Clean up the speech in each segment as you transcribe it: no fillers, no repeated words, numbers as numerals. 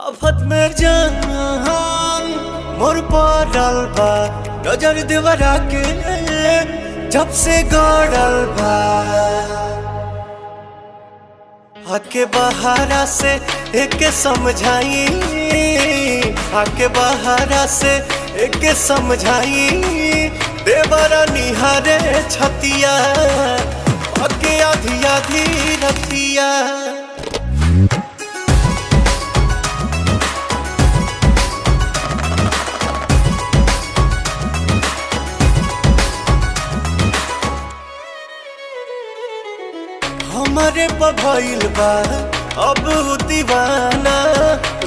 आफत में जान मोर पड़ल बा नजर देवरा के जब से गड़ल बा। आके बहारा से एक समझाई, आके बहारा से एक समझाई, देवरा निहारे छतिया आके आधी आधी रतिया। हमारे भइल बा अब दीवाना,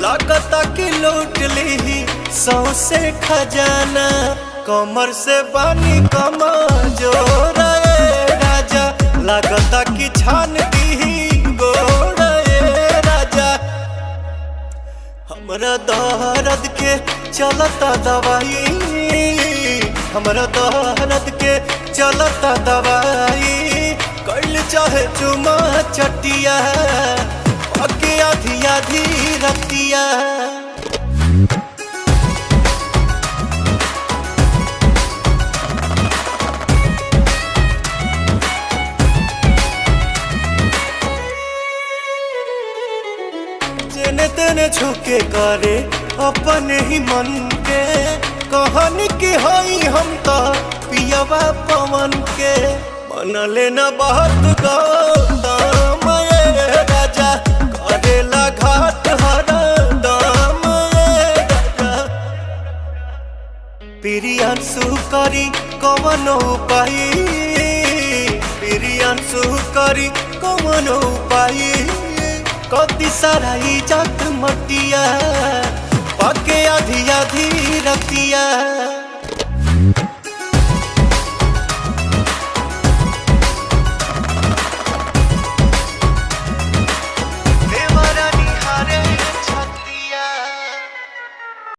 लागता कि लूट ली सौसे खजाना। कमर से बानी कमजोर राजा, लागता कि छान दी गोड़ राजा। हमरा दर्द के चलता दवाई, हमरा दर्द के चलता दवाई। कैल चाहे चुमा चटिया आके आधी आधी रतिया। जेने तेने झुके करे अपने ही मन के, कहानी के हई हम तो पियवा पवन के। मन लेना बहुत गौतम राजा, करेला घाट हर दाम राजा। प्रियांशु करी कवन उपाय, प्रियांशु करी कवन उपाय। कति सारा इज्जत मटिया पाके आधी आधी रतिया।